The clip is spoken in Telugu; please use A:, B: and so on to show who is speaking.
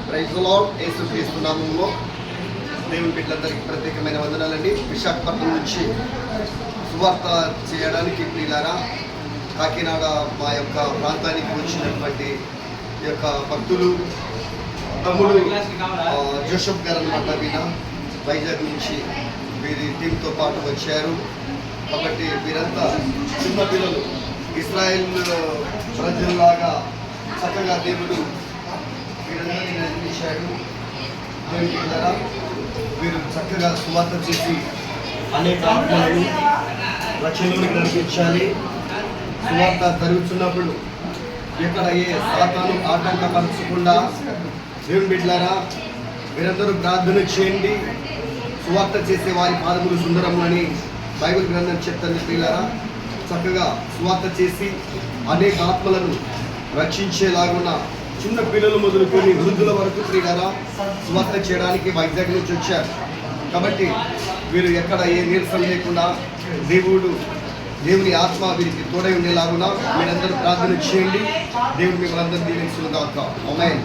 A: Praise the lord. యేసుక్రీస్తు నామములో దేవుని బిడ్డలందరికీ ప్రత్యేకమైన వందనాలండి. విశాఖపట్నం నుంచి సువార్త చేయడానికి ప్రియులారా కాకినాడ మా యొక్క ప్రాంతానికి వచ్చినటువంటి ఈ యొక్క భక్తులు తమ్ముడు జోసెఫ్ గారు అన్నమాట. వీళ్ళ వైజాగ్ నుంచి వీరి టీంతో పాటు వచ్చారు. కాబట్టి వీరంతా చిన్న పిల్లలు ఇస్రాయేల్ ప్రజల్లాగా చక్కగా దేవుడు వీరందరినీ నిర్మించాడు. దేవుని ద్వారా వీరు చక్కగా సువార్త చేసి అనేక ఆత్మలను రక్షణలోకి నడిపించాలి. సువార్త జరుగుతున్నప్పుడు ఎక్కడ ఏ సాతాను ఆటంకపరచకుండా దేవుని బిడ్డలారా వీరందరూ ప్రార్థన చేయండి. సువార్త చేసే వారి పాదములు సుందరములని బైబిల్ గ్రంథం చెప్తుంది. ప్రియులారా చక్కగా సువార్త చేసి అనేక ఆత్మలను రక్షించేలాగున్న చిన్న పిల్లలు మొదలుకొని వృద్ధుల వరకు ప్రియులారా సువార్త చేయడానికి వైజాగ్ నుంచి వచ్చారు. కాబట్టి వీరు ఎక్కడ ఏ నీరసం లేకుండా దేవుని ఆత్మ వీరికి తోడై ఉండేలాగున మీరందరూ ప్రార్థన చేయండి. దేవుడు మిమ్మల్ని అందరూ దీవించును గాక. ఆమేన్.